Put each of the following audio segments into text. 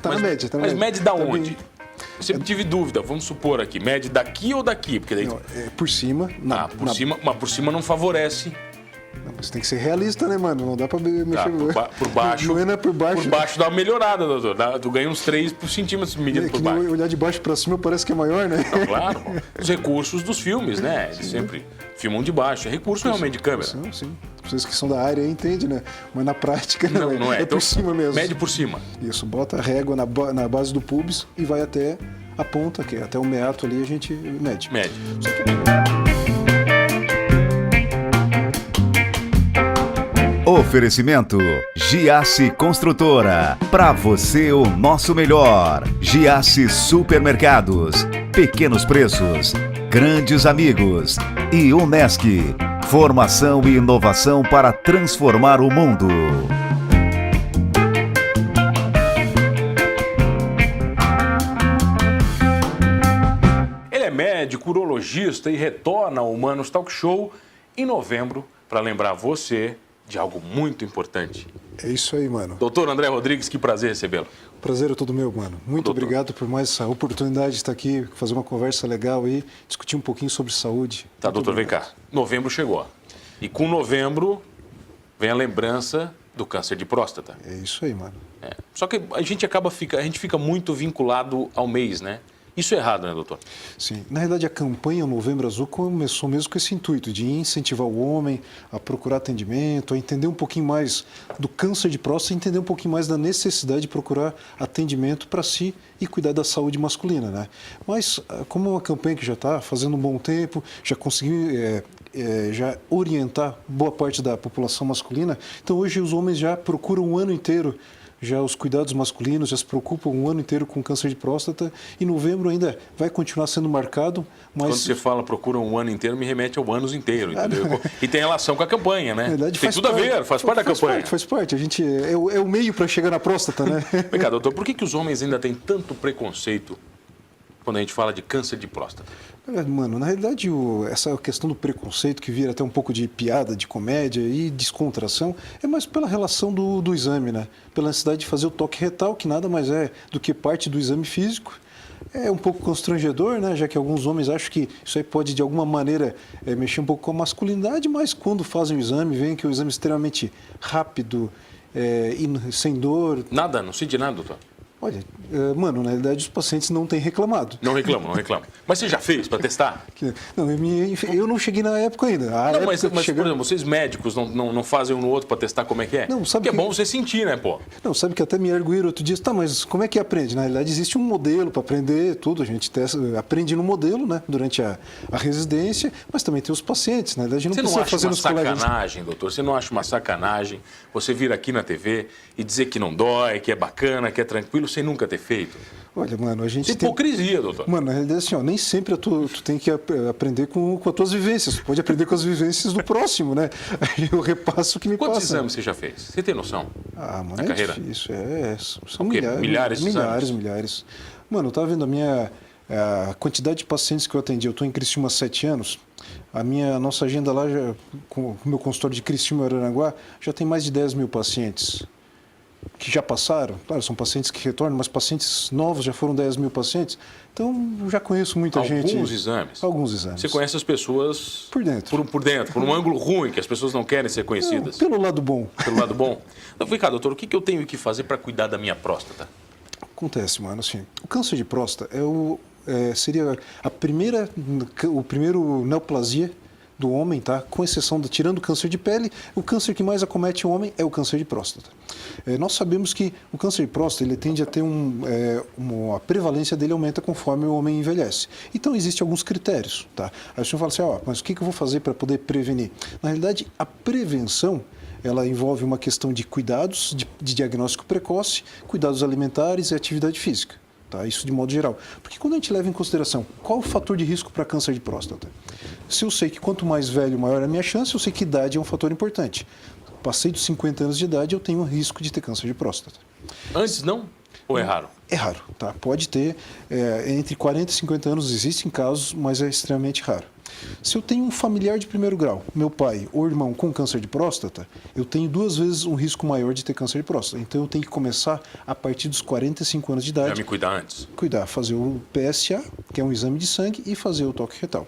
Tá na média, tá na Mas média. mede da Tá onde? bem. Eu sempre tive dúvida, vamos supor aqui, mede daqui ou daqui? Porque daí... Não, por cima. cima, mas por cima não favorece. Não, mas tem que ser realista, né, mano? Não dá pra mexer... Por baixo. Não é por baixo. Por baixo dá uma melhorada, doutor. Tu ganha uns 3 centímetros medido É por que baixo. olhar de baixo pra cima parece que é maior, né? Não, claro. Os recursos dos filmes, né? Eles sempre filmam de baixo. É recurso realmente de câmera. Sim. Vocês que são da área aí entendem, né? Mas na prática não é. É Então, por cima mesmo. Mede por cima. Isso, bota a régua na base do pubis e vai até a ponta, que é até o meato ali, a gente mede. Mede. Oferecimento Giasse Construtora. Para você o nosso melhor. Giasse Supermercados. Pequenos preços. Grandes amigos. E Unesc. Formação e inovação para transformar o mundo. Ele é médico, urologista e retorna ao Humanos Talk Show em novembro para lembrar você de algo muito importante. É isso aí, mano. Doutor André Rodrigues, que prazer recebê-lo. Prazer é todo meu, mano. Muito obrigado por mais essa oportunidade de estar aqui, fazer uma conversa legal aí, discutir um pouquinho sobre saúde. Tá, doutor, vem cá. Novembro chegou. E com novembro vem a lembrança do câncer de próstata. É isso aí, mano. Só que a gente fica muito vinculado ao mês, né? Isso é errado, né, doutor? Sim. Na realidade, a campanha Novembro Azul começou mesmo com esse intuito de incentivar o homem a procurar atendimento, a entender um pouquinho mais do câncer de próstata e entender um pouquinho mais da necessidade de procurar atendimento para si e cuidar da saúde masculina, né? Mas, como é uma campanha que já está fazendo um bom tempo, já conseguiu já orientar boa parte da população masculina, então hoje os homens já procuram o ano inteiro já os cuidados masculinos, já se preocupam um ano inteiro com câncer de próstata e novembro ainda vai continuar sendo marcado, mas... Quando você fala procura um ano inteiro, me remete ao anos inteiro, entendeu? E tem relação com a campanha, né? Na verdade, tem tudo a ver, faz parte da campanha. Faz parte, a gente é o meio para chegar na próstata, né? Vem cá, doutor, por que os homens ainda têm tanto preconceito quando a gente fala de câncer de próstata? Mano, na realidade, essa questão do preconceito que vira até um pouco de piada, de comédia e descontração, é mais pela relação do exame, né? Pela necessidade de fazer o toque retal, que nada mais é do que parte do exame físico. É um pouco constrangedor, né? Já que alguns homens acham que isso aí pode, de alguma maneira, mexer um pouco com a masculinidade, mas quando fazem o exame, veem que é um exame extremamente rápido e sem dor. Nada, não senti nada, doutor. Olha, mano, na realidade os pacientes não têm reclamado. Não reclamam. Mas você já fez para testar? Não, eu não cheguei na época ainda. Não, mas por exemplo, vocês médicos não fazem um no outro para testar como é que é? Não, sabe porque é bom você sentir, né, pô? Não, sabe que até me arguíram outro dia, tá, mas como é que aprende? Na realidade existe um modelo para aprender tudo, a gente aprende no modelo, né, durante a residência, mas também tem os pacientes, na verdade não precisa fazer nos colegas. Você não acha uma sacanagem, doutor? Você não acha uma sacanagem você vir aqui na TV e dizer que não dói, que é bacana, que é tranquilo, sem nunca ter feito? Olha, mano, a gente tem hipocrisia, doutor. Mano, na realidade, assim, ó, nem sempre tu tem que aprender com as tuas vivências. Tu pode aprender com as vivências do próximo, né? Aí eu repasso o que me passa. Quantos exames você já fez? Você tem noção? Mano, na carreira? Difícil. São milhares de exames? Milhares. Mano, eu tava vendo a quantidade de pacientes que eu atendi. Eu tô em Criciúma há 7 anos. A nossa agenda lá, com o meu consultório de Criciúma e Araranguá, já tem mais de 10 mil pacientes que já passaram. Claro, são pacientes que retornam, mas pacientes novos já foram 10 mil pacientes. Então, eu já conheço muita gente. Alguns exames. Você conhece as pessoas... Por dentro. Por um ângulo ruim, que as pessoas não querem ser conhecidas. Não, pelo lado bom. Pelo lado bom. Então, vem cá, doutor, o que eu tenho que fazer para cuidar da minha próstata? Acontece, mano, assim, o câncer de próstata seria o primeiro neoplasia do homem, tá? Com exceção tirando o câncer de pele, o câncer que mais acomete o homem é o câncer de próstata. Nós sabemos que o câncer de próstata ele tende a ter a prevalência dele aumenta conforme o homem envelhece. Então existem alguns critérios, tá? Aí o senhor fala assim, mas o que eu vou fazer para poder prevenir? Na realidade, a prevenção ela envolve uma questão de cuidados, de diagnóstico precoce, cuidados alimentares e atividade física. Tá? Isso de modo geral. Porque quando a gente leva em consideração qual o fator de risco para câncer de próstata? Se eu sei que quanto mais velho, maior é a minha chance, eu sei que idade é um fator importante. Passei dos 50 anos de idade, eu tenho um risco de ter câncer de próstata. Antes não? Ou é raro? É raro, tá? Pode ter, entre 40 e 50 anos existem casos, mas é extremamente raro. Se eu tenho um familiar de primeiro grau, meu pai ou irmão com câncer de próstata, eu tenho 2 vezes um risco maior de ter câncer de próstata. Então eu tenho que começar a partir dos 45 anos de idade. Já me cuidar antes. Fazer o PSA, que é um exame de sangue, e fazer o toque retal.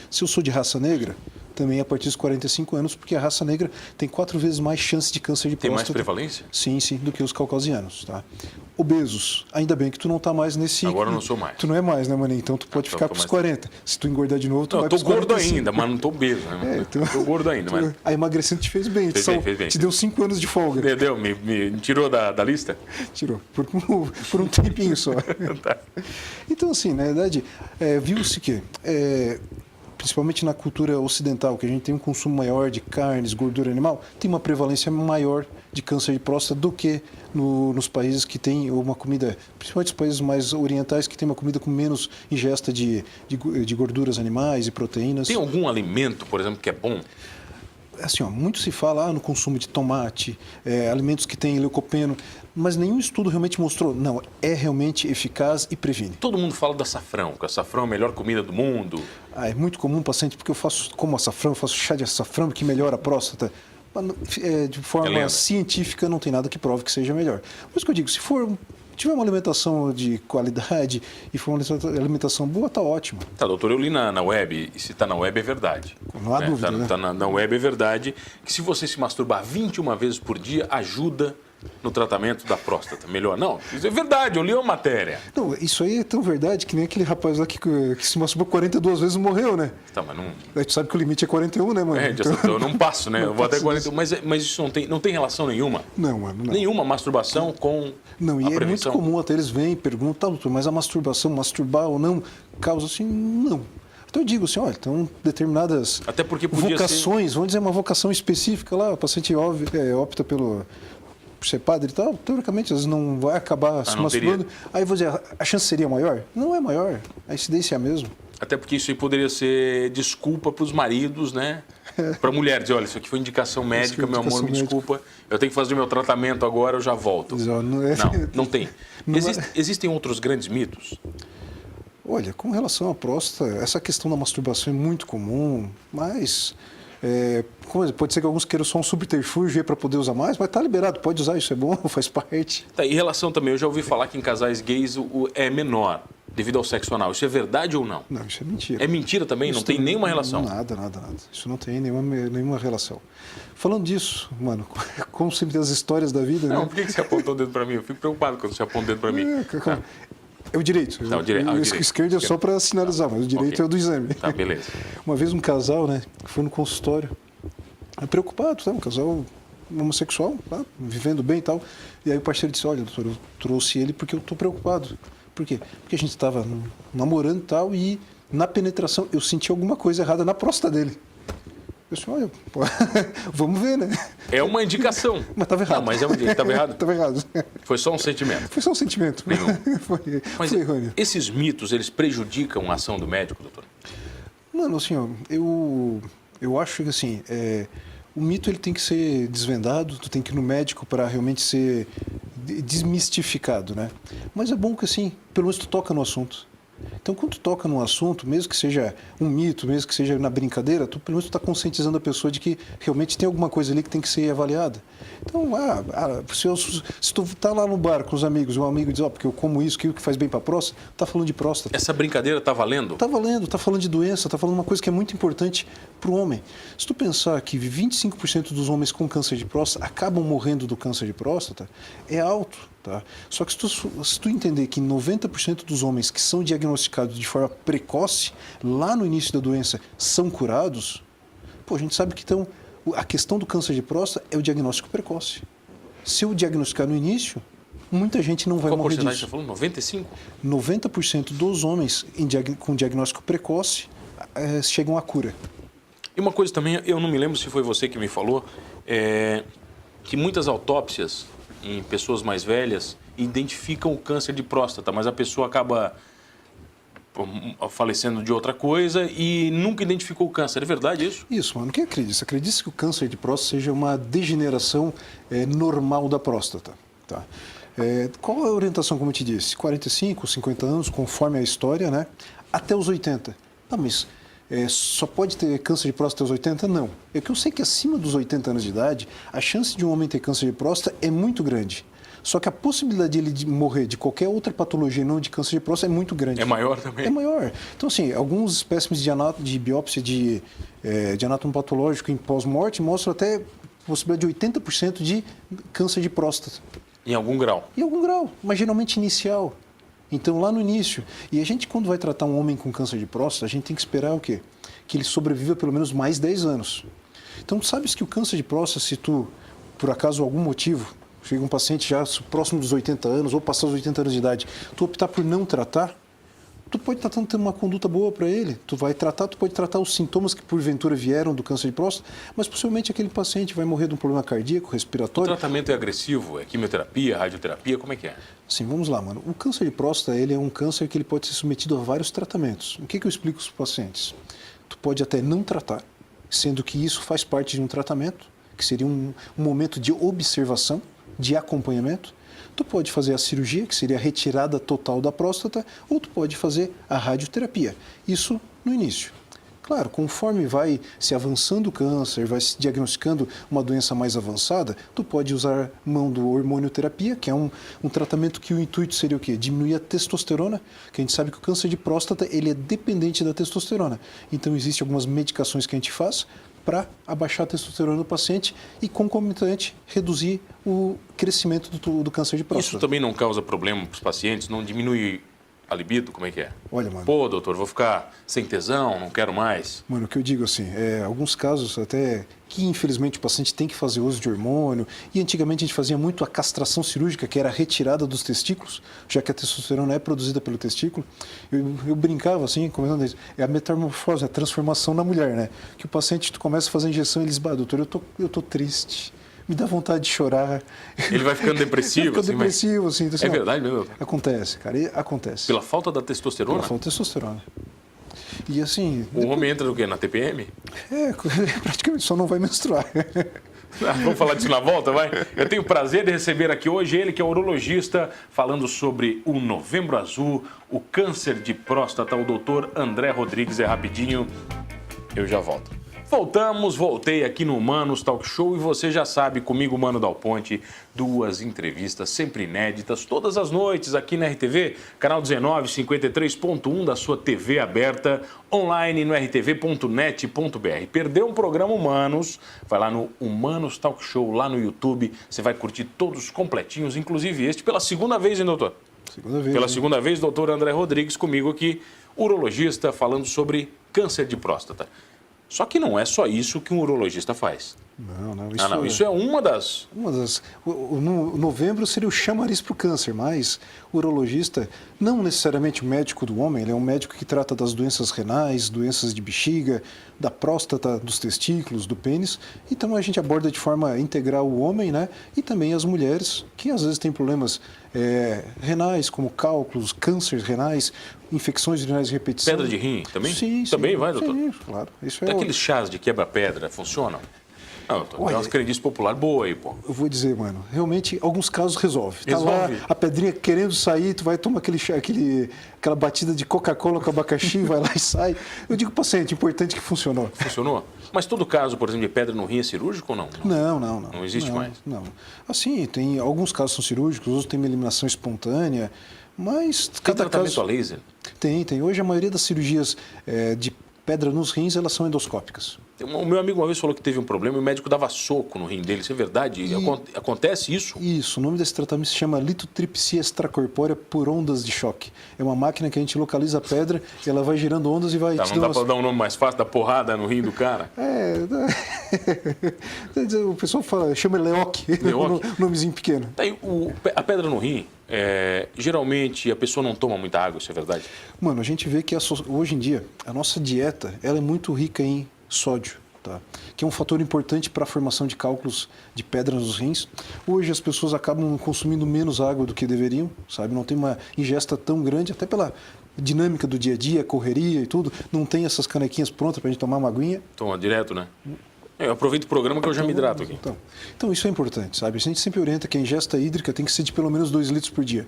Se eu sou de raça negra, também a partir dos 45 anos, porque a raça negra tem 4 vezes mais chance de câncer de Tem próstata. mais prevalência? Sim, do que os caucasianos, tá? Obesos, ainda bem que tu não tá mais nesse... Agora eu não sou mais. Tu não é mais, né, maninho? Então tu pode ficar com os 40. Se tu engordar de novo, tu Não, vai eu tô pros gordo 45. ainda, mas não tô obeso, né? Então, Tô gordo ainda, mas... A emagrecendo te fez bem. Fez bem. Te deu 5 anos de folga. Entendeu? Me tirou da lista? Tirou. Por um tempinho só. Tá. Então, assim, na verdade, viu-se que... principalmente na cultura ocidental, que a gente tem um consumo maior de carnes, gordura animal, tem uma prevalência maior de câncer de próstata do que nos países que têm uma comida, principalmente os países mais orientais, que tem uma comida com menos ingesta de gorduras animais e proteínas. Tem algum alimento, por exemplo, que é bom? Assim, muito se fala no consumo de tomate, alimentos que têm leucopeno, mas nenhum estudo realmente mostrou, não, é realmente eficaz e previne. Todo mundo fala do açafrão, que o açafrão é a melhor comida do mundo. É muito comum, paciente, porque como açafrão, eu faço chá de açafrão que melhora a próstata. De forma científica, não tem nada que prove que seja melhor. Por isso que eu digo, se tiver uma alimentação de qualidade e for uma alimentação boa, tá ótimo. Tá, doutor, eu li na web, e se tá na web é verdade. Não há dúvida, né? Tá na web é verdade, que se você se masturbar 21 vezes por dia, ajuda no tratamento da próstata. Melhor não? Isso é verdade, eu li uma matéria. Não, isso aí é tão verdade que nem aquele rapaz lá que se masturbou 42 vezes e morreu, né? Tá, mas não... A gente sabe que o limite é 41, né, mano? Eu não passo, né? Eu vou até 41, mas isso não tem relação nenhuma? Não, mano, não. Nenhuma masturbação com Não, e a é muito prevenção? comum, até eles vêm e perguntam, doutor, mas a masturbar ou não, causa assim, não. Então eu digo assim, olha, então determinadas Até porque podia vocações, vamos dizer uma vocação específica lá, o paciente opta por ser padre e tal, teoricamente às vezes não vai acabar se masturbando. Aí eu vou dizer, a chance seria maior? Não é maior, a incidência é a mesma. Até porque isso aí poderia ser desculpa para os maridos, né? Para a mulher, dizer, olha, isso aqui foi indicação médica, meu amor, me desculpa, eu tenho que fazer meu tratamento agora, eu já volto. Não tem. Existem outros grandes mitos? Olha, com relação à próstata, essa questão da masturbação é muito comum, mas pode ser que alguns queiram só um subterfúgio para poder usar mais, mas tá liberado, pode usar, isso é bom, faz parte. Tá, em relação também, eu já ouvi falar que em casais gays é menor devido ao sexo anal. Isso é verdade ou não? Não, isso é mentira. É mentira também? Não tem nenhuma relação? Nada. Isso não tem nenhuma relação. Falando disso, mano, como sempre as histórias da vida, não, né? por que você apontou o dedo para mim? Eu fico preocupado quando você aponta o dedo para mim. É o direito. Tá, o direito. O esquerdo é só para sinalizar, mas o direito é o do exame. Tá, beleza. Uma vez um casal, né, que foi no consultório, preocupado, tá? Um casal homossexual, tá? Vivendo bem e tal. E aí o parceiro disse, olha, doutor, eu trouxe ele porque eu estou preocupado. Por quê? Porque a gente estava namorando e tal, e na penetração eu senti alguma coisa errada na próstata dele. Eu disse, olha, pô, vamos ver, né? É uma indicação. Mas estava errado. Não, mas estava errado? Estava errado. Foi só um sentimento? Foi só um sentimento. Nenhum. Foi errôneo. Esses mitos, eles prejudicam a ação do médico, doutor? Mano, assim, ó, eu acho que assim, o mito ele tem que ser desvendado, tu tem que ir no médico para realmente ser desmistificado, né? Mas é bom que assim, pelo menos tu toca no assunto. Então, quando tu toca num assunto, mesmo que seja um mito, mesmo que seja na brincadeira, tu pelo menos está conscientizando a pessoa de que realmente tem alguma coisa ali que tem que ser avaliada. Então, se tu tá lá no bar com os amigos e um amigo diz, porque eu como isso, que faz bem para a próstata, tá falando de próstata. Essa brincadeira tá valendo? Tá valendo, tá falando de doença, tá falando uma coisa que é muito importante para o homem. Se tu pensar que 25% dos homens com câncer de próstata acabam morrendo do câncer de próstata, é alto. Tá? Só que se tu entender que 90% dos homens que são diagnosticados de forma precoce, lá no início da doença, são curados, a gente sabe que então, a questão do câncer de próstata é o diagnóstico precoce. Se eu diagnosticar no início, muita gente não vai morrer disso. Qual porcentagem você falou? 95? 90% dos homens com diagnóstico precoce chegam à cura. E uma coisa também, eu não me lembro se foi você que me falou, que muitas autópsias em pessoas mais velhas identificam o câncer de próstata, mas a pessoa acaba falecendo de outra coisa e nunca identificou o câncer. É verdade isso? Isso, mano. Quem acredita? Acredita que o câncer de próstata seja uma degeneração normal da próstata. Tá? Qual a orientação, como eu te disse? 45, 50 anos, conforme a história, né? Até os 80. Tá, mas só pode ter câncer de próstata aos 80? Não. É que eu sei que acima dos 80 anos de idade, a chance de um homem ter câncer de próstata é muito grande. Só que a possibilidade dele de morrer de qualquer outra patologia, não de câncer de próstata, é muito grande. É maior também? É maior. Então, assim, alguns espécimes de biópsia de anátomo patológico em pós-morte mostram até possibilidade de 80% de câncer de próstata. Em algum grau? Em algum grau, mas geralmente inicial. Então, lá no início. E a gente, quando vai tratar um homem com câncer de próstata, a gente tem que esperar o quê? Que ele sobreviva pelo menos mais 10 anos. Então, tu sabes que o câncer de próstata, se tu, por acaso, algum motivo, chega um paciente já próximo dos 80 anos ou passar os 80 anos de idade, tu optar por não tratar, tu pode estar tendo uma conduta boa para ele. Tu vai tratar, tu pode tratar os sintomas que porventura vieram do câncer de próstata, mas possivelmente aquele paciente vai morrer de um problema cardíaco, respiratório. O tratamento é agressivo? É quimioterapia, radioterapia? Como é que é? Sim, vamos lá, mano. O câncer de próstata, ele é um câncer que ele pode ser submetido a vários tratamentos. O que eu explico para os pacientes? Tu pode até não tratar, sendo que isso faz parte de um tratamento, que seria um momento de observação, de acompanhamento. Tu pode fazer a cirurgia, que seria a retirada total da próstata, ou tu pode fazer a radioterapia. Isso no início. Claro, conforme vai se avançando o câncer, vai se diagnosticando uma doença mais avançada, tu pode usar mão do hormonioterapia, que é um tratamento que o intuito seria o quê? Diminuir a testosterona, que a gente sabe que o câncer de próstata ele é dependente da testosterona. Então, existem algumas medicações que a gente faz para abaixar a testosterona do paciente e, concomitante, reduzir o crescimento do câncer de próstata. Isso também não causa problema para os pacientes? Não diminui a libido? Como é que é? Olha, mano... Pô, doutor, vou ficar sem tesão, não quero mais. Mano, o que eu digo assim, alguns casos até que, infelizmente, o paciente tem que fazer uso de hormônio. E antigamente a gente fazia muito a castração cirúrgica, que era a retirada dos testículos, já que a testosterona é produzida pelo testículo. Eu brincava assim, comentando isso. É a metamorfose, a transformação na mulher, né? Que o paciente, tu começa a fazer a injeção e ele diz, doutor, eu tô triste. Me dá vontade de chorar. Ele vai ficando depressivo? Fica depressivo, assim. Então, assim, é verdade mesmo? Acontece, cara. E acontece. Pela falta da testosterona? Pela falta de testosterona. E assim... O homem entra no quê? Na TPM? Praticamente só não vai menstruar. Vamos falar disso na volta, vai? Eu tenho o prazer de receber aqui hoje ele, que é urologista, falando sobre o Novembro Azul, o câncer de próstata, o doutor André Rodrigues. É rapidinho, eu já volto. Voltei aqui no Humanos Talk Show e você já sabe, comigo, Mano Dal Ponte, 2 entrevistas sempre inéditas, todas as noites aqui na RTV, canal 19, 53.1 da sua TV aberta, online no rtv.net.br. Perdeu um programa Humanos, vai lá no Humanos Talk Show, lá no YouTube, você vai curtir todos completinhos, inclusive este, pela segunda vez, hein, doutor? Segunda vez. Pela hein? segunda vez, doutor André Rodrigues comigo aqui, urologista, falando sobre câncer de próstata. Só que não é só isso que um urologista faz. Não. Isso é uma das... O novembro seria o chamariz para o câncer, mas o urologista, não necessariamente o médico do homem, ele é um médico que trata das doenças renais, doenças de bexiga, da próstata, dos testículos, do pênis. Então a gente aborda de forma integral o homem, né? E também as mulheres, que às vezes têm problemas renais, como cálculos, cânceres renais, infecções urinárias de repetição. Pedra de rim também? Sim. Também vai, doutor? Sim, claro. Isso Aqueles chás de quebra-pedra funcionam? Não, doutor, tem umas crendices populares boas aí, pô. Eu vou dizer, mano, realmente, alguns casos resolve. Tá lá, a pedrinha querendo sair, tu vai tomar aquela batida de Coca-Cola com abacaxi, vai lá e sai. Eu digo, paciente, importante que funcionou. Funcionou? Mas todo caso, por exemplo, de pedra no rim é cirúrgico ou não? Não. Não existe mais? Não. Assim, tem alguns casos são cirúrgicos, outros têm uma eliminação espontânea, mas Tem tratamento a laser? Tem. Hoje a maioria das cirurgias de pedra nos rins, elas são endoscópicas. O meu amigo uma vez falou que teve um problema e o médico dava soco no rim dele. Isso é verdade? Acontece isso? Isso. O nome desse tratamento se chama litotripsia extracorpórea por ondas de choque. É uma máquina que a gente localiza a pedra e ela vai girando ondas e vai... Não dá para dar um nome mais fácil, da porrada no rim do cara? O pessoal chama Leoc, nomezinho pequeno. A pedra no rim, geralmente a pessoa não toma muita água, isso é verdade? Mano, a gente vê que hoje em dia a nossa dieta ela é muito rica em sódio, tá? Que é um fator importante para a formação de cálculos de pedra nos rins. Hoje as pessoas acabam consumindo menos água do que deveriam, sabe? Não tem uma ingesta tão grande, até pela dinâmica do dia a dia, correria e tudo. Não tem essas canequinhas prontas para a gente tomar uma aguinha. Toma direto, né? Eu aproveito o programa que eu já me hidrato aqui. Então isso é importante, sabe? A gente sempre orienta que a ingesta hídrica tem que ser de pelo menos 2 litros por dia.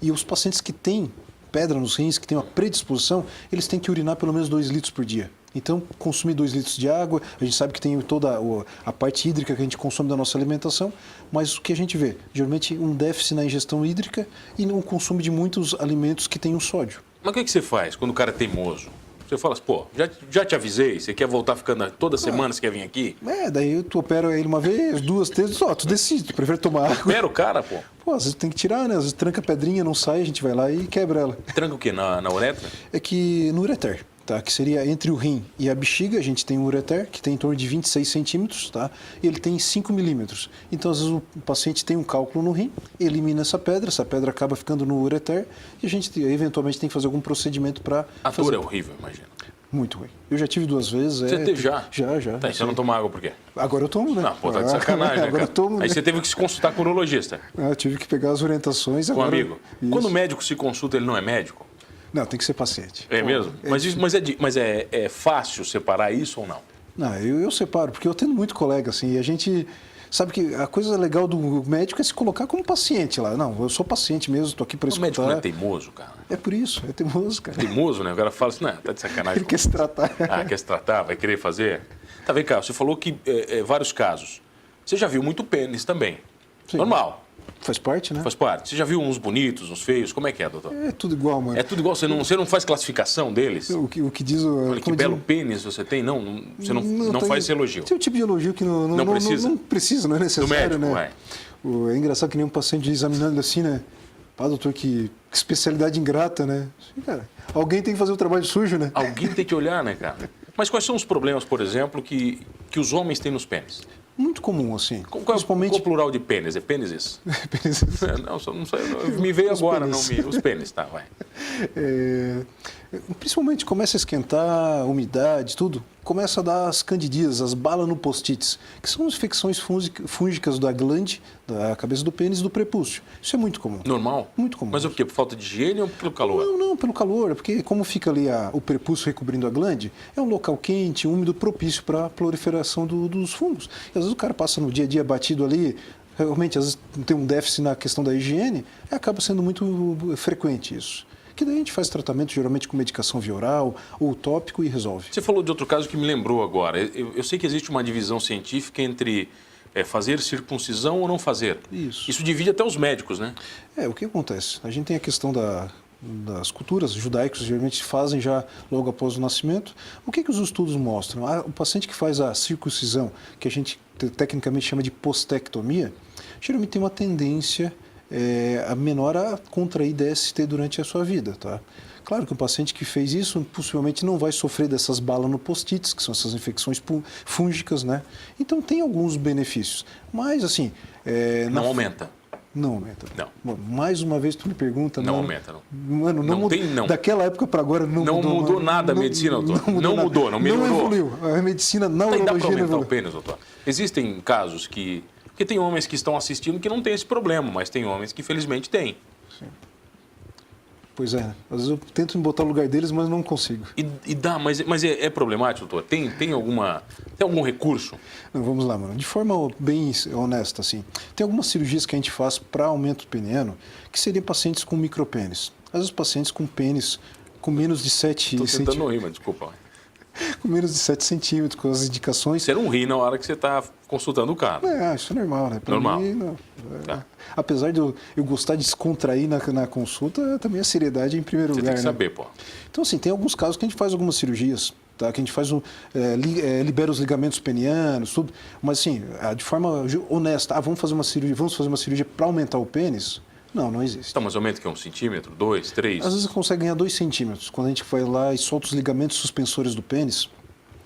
E os pacientes que têm pedra nos rins, que têm uma predisposição, eles têm que urinar pelo menos 2 litros por dia. Então, consumir 2 litros de água, a gente sabe que tem toda a parte hídrica que a gente consome da nossa alimentação, mas o que a gente vê? Geralmente um déficit na ingestão hídrica e no consumo de muitos alimentos que têm o sódio. Mas o que você faz quando o cara é teimoso? Você fala assim, pô, já te avisei, você quer voltar ficando toda semana, você quer vir aqui? Daí tu opera ele uma vez, 2, 3, só, tu decide, tu prefere tomar água. Opera o cara, pô. Pô, às vezes tem que tirar, né? Às vezes tranca a pedrinha, não sai, a gente vai lá e quebra ela. Tranca o quê? Na uretra? É que no ureter, tá? Que seria entre o rim e a bexiga, a gente tem um ureter que tem em torno de 26 centímetros, tá? E ele tem 5 milímetros. Então, às vezes o paciente tem um cálculo no rim, elimina essa pedra acaba ficando no ureter e a gente eventualmente tem que fazer algum procedimento para A dor é horrível, imagina. Muito ruim. Eu já tive 2 vezes. Você teve já? Já. Tá, e você não toma água por quê? Agora eu tomo, né? Não, pô, tá de sacanagem, né, Agora cara? eu tomo, né? Aí você teve que se consultar com o urologista. Eu tive que pegar as orientações. Com um agora... amigo. Isso. Quando o médico se consulta, ele não é médico? Não, tem que ser paciente. É mesmo? Mas é fácil separar isso ou não? Não, eu separo, porque eu tenho muito colega, assim, e a gente... Sabe que a coisa legal do médico é se colocar como paciente lá. Não, eu sou paciente mesmo, estou aqui para escutar. O médico não é teimoso, cara? É por isso, é teimoso, cara. Teimoso, né? O cara fala assim, não, tá de sacanagem. Ele quer se tratar. Ah, quer se tratar? Vai querer fazer? Tá, vem cá, você falou que vários casos. Você já viu muito pênis também. Sim. Normal. Faz parte, né? Faz parte. Você já viu uns bonitos, uns feios? Como é que é, doutor? É tudo igual, mano. É tudo igual? Você não faz classificação deles? O que diz o... Olha, que belo pênis você tem. Não, você não faz esse elogio. Tem um tipo de elogio que não precisa. Não precisa, não é necessário, do médico, né? É engraçado que nem um paciente examinando ele assim, né? Pá, doutor, que especialidade ingrata, né? Cara, alguém tem que fazer o trabalho sujo, né? Alguém tem que olhar, né, cara? Mas quais são os problemas, por exemplo, que os homens têm nos pênis? Muito comum, assim. Principalmente... Qual o plural de pênis? É pênises? Pênises. Não sei. Me veio agora, os pênis, tá, vai. Principalmente começa a esquentar, umidade, tudo. Começa a dar as candidíases, as balas no post-its, que são infecções fúngicas da glande, da cabeça do pênis e do prepúcio. Isso é muito comum. Normal? Muito comum. Mas o quê? Por falta de higiene ou pelo calor? Não, pelo calor. Porque como fica ali o prepúcio recobrindo a glande, é um local quente, úmido, propício para a proliferação dos fungos. E às vezes o cara passa no dia a dia batido ali, realmente às vezes tem um déficit na questão da higiene, e acaba sendo muito frequente isso. Que daí a gente faz tratamento geralmente com medicação via oral ou tópico e resolve. Você falou de outro caso que me lembrou agora. Eu sei que existe uma divisão científica entre fazer circuncisão ou não fazer. Isso divide até os médicos, né? O que acontece? A gente tem a questão das culturas judaicas, geralmente fazem já logo após o nascimento. O que os estudos mostram? O paciente que faz a circuncisão, que a gente tecnicamente chama de postectomia, geralmente tem uma tendência a menor a contrair DST durante a sua vida, tá? Claro que o paciente que fez isso possivelmente não vai sofrer dessas balas no post-its, que são essas infecções fúngicas, né? Então tem alguns benefícios, mas assim... não aumenta. Não aumenta. Não. Mais uma vez tu me pergunta... Não aumenta, não. Mano, não mudou. Daquela época para agora não mudou nada a medicina, doutor. Não mudou, não melhorou. Não evoluiu. A medicina na urologia dá para aumentar evoluiu. o pênis, doutor? Existem casos que... Porque tem homens que estão assistindo que não tem esse problema, mas tem homens que infelizmente têm. Sim. Pois é. Às vezes eu tento me botar no lugar deles, mas não consigo. Mas é problemático, doutor? Tem algum recurso? Não, vamos lá, mano. De forma bem honesta, assim, tem algumas cirurgias que a gente faz para aumento peniano, que seriam pacientes com micropênis. Às vezes pacientes com pênis com menos de 7 centímetros. Estou tentando rir, mas desculpa. Com menos de 7 centímetros, com as indicações... Você não ri na hora que você está consultando o cara. Isso é normal, né? Pra normal. Mim, não. Tá. Apesar de eu gostar de descontrair na consulta, também a seriedade é em primeiro lugar. Você tem que saber, pô. Então, assim, tem alguns casos que a gente faz algumas cirurgias, tá? Que a gente faz libera os ligamentos penianos, tudo. Mas, assim, de forma honesta, vamos fazer uma cirurgia para aumentar o pênis... Não existe. Então, mas aumenta que 1 centímetro, 2, 3? Às vezes você consegue ganhar 2 centímetros. Quando a gente vai lá e solta os ligamentos suspensores do pênis,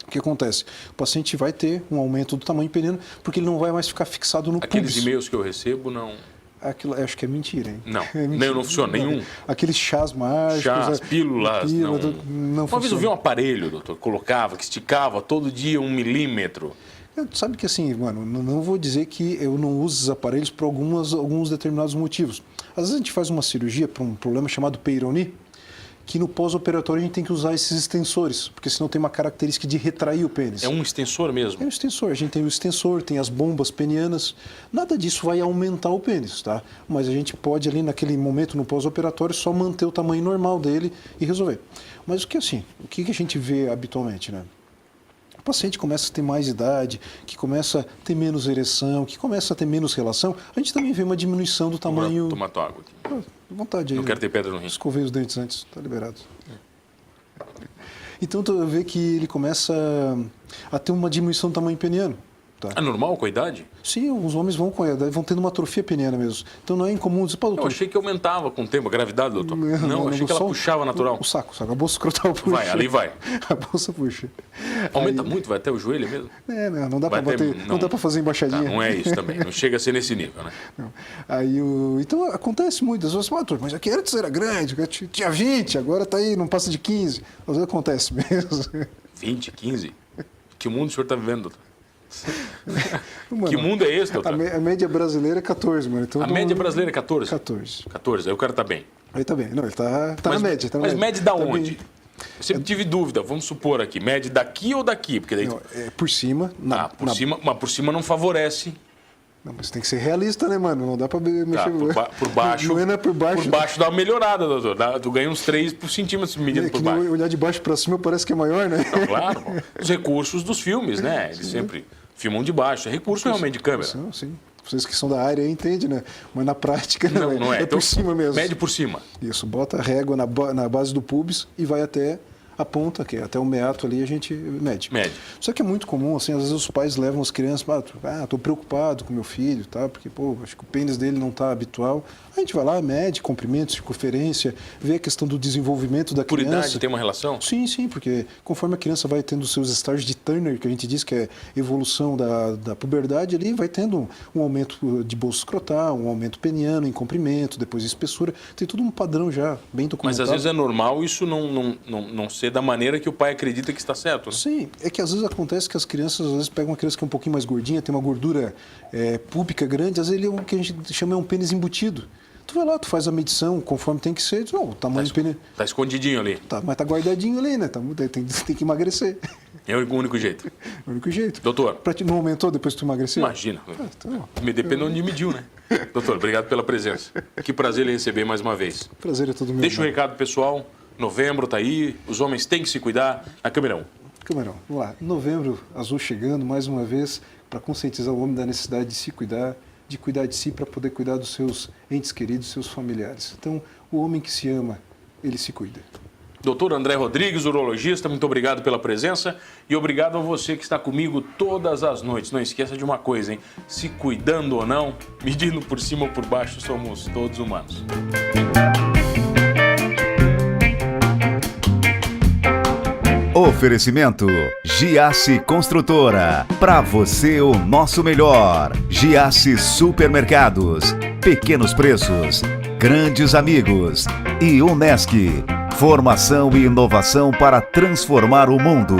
o que acontece? O paciente vai ter um aumento do tamanho peniano, porque ele não vai mais ficar fixado no pubis. Aqueles e-mails que eu recebo, não... Aquilo, acho que é mentira, hein? Não, é mentira. Não funciona nenhum. Aqueles chás mágicos... Pílulas, não funciona. Vez eu vi um aparelho, doutor, colocava, que esticava todo dia 1 milímetro. Sabe que assim, mano, não vou dizer que eu não uso os aparelhos por alguns determinados motivos. Às vezes a gente faz uma cirurgia para um problema chamado Peyronie, que no pós-operatório a gente tem que usar esses extensores, porque senão tem uma característica de retrair o pênis. É um extensor mesmo? É um extensor. A gente tem o extensor, tem as bombas penianas. Nada disso vai aumentar o pênis, tá? Mas a gente pode ali naquele momento no pós-operatório só manter o tamanho normal dele e resolver. Mas o que a gente vê habitualmente, né? O paciente começa a ter mais idade, que começa a ter menos ereção, que começa a ter menos relação, a gente também vê uma diminuição do tamanho... Vou tomar tua água aqui. À vontade aí. Não quero ter pedra no rim. Escovei os dentes antes, tá liberado. Então tu vê que ele começa a ter uma diminuição do tamanho peniano. Tá? É normal com a idade? Sim, os homens vão tendo uma atrofia peniana mesmo. Então não é incomum dizer, pô, doutor... Eu achei que aumentava com o tempo, a gravidade, doutor. Não, achei que ela puxava natural. O saco, a bolsa escrotal puxa. Vai, ali vai. A bolsa puxa. Aumenta muito, vai até o joelho mesmo? Não dá para bater, não dá para fazer embaixadinha. Tá, não é isso também, não chega a ser nesse nível, né? Não. Então acontece muito, as pessoas falam, doutor, mas aqui antes era grande, tinha 20, agora tá aí, não passa de 15. Às vezes acontece mesmo. 20, 15? Que mundo o senhor está vivendo, doutor? Mano, que mundo é esse, doutor? A média brasileira é 14, mano. Então, a média brasileira é 14? 14. 14, aí o cara tá bem. Aí tá bem. Não, ele tá na média. Tá na mas média. mede da tá onde? Bem. Eu sempre tive dúvida, vamos supor aqui, mede daqui ou daqui? Porque daí... Não, é por cima. Cima, mas por cima não favorece. Não, mas tem que ser realista, né, mano? Não dá pra mexer... Por baixo. Não é por baixo. Por baixo dá uma melhorada, doutor. Tu ganha uns 3 centímetros medindo por baixo. Olhar de baixo pra cima parece que é maior, né? Não, claro. Bom. Os recursos dos filmes, né? Eles sempre filmam de baixo. É recurso realmente de câmera. Sim. Vocês que são da área entendem, né? Mas na prática não é. É então, por cima mesmo. Mede por cima. Isso, bota a régua na base do pubis e vai até a ponta, que é até o meato ali, a gente mede. Só que é muito comum, assim, às vezes os pais levam as crianças, tô preocupado com meu filho, tá? Porque, acho que o pênis dele não tá habitual. A gente vai lá, mede comprimento, circunferência, vê a questão do desenvolvimento da criança. Por idade tem uma relação? Sim, porque conforme a criança vai tendo os seus estágios de Turner, que a gente diz que é evolução da puberdade, ali vai tendo um aumento de bolso escrotal, um aumento peniano em comprimento, depois espessura. Tem tudo um padrão já bem documentado. Mas às vezes é normal isso não ser da maneira que o pai acredita que está certo, né? Sim, é que às vezes acontece que as crianças, às vezes pegam uma criança que é um pouquinho mais gordinha, tem uma gordura púbica grande, às vezes ele é o que a gente chama um pênis embutido. Tu vai lá, tu faz a medição conforme tem que ser, o tamanho do pênis... Tá escondidinho ali. Tá, mas tá guardadinho ali, né? Tem que emagrecer. É o único jeito. O único jeito. Doutor. Não aumentou depois que tu emagreceu? Imagina. Então... Depende de onde mediu, né? Doutor, obrigado pela presença. Que prazer lhe receber mais uma vez. Prazer é todo meu. Deixa o recado pessoal. Novembro tá aí, os homens têm que se cuidar. Na câmera 1. Câmera 1, vamos lá. Novembro azul chegando mais uma vez para conscientizar o homem da necessidade de se cuidar, de cuidar de si para poder cuidar dos seus entes queridos, seus familiares. Então, o homem que se ama, ele se cuida. Doutor André Rodrigues, urologista, muito obrigado pela presença e obrigado a você que está comigo todas as noites. Não esqueça de uma coisa, hein? Se cuidando ou não, medindo por cima ou por baixo, somos todos humanos. Oferecimento Giasse Construtora. Para você o nosso melhor. Giasse Supermercados. Pequenos preços. Grandes amigos. E Unesc. Formação e inovação para transformar o mundo.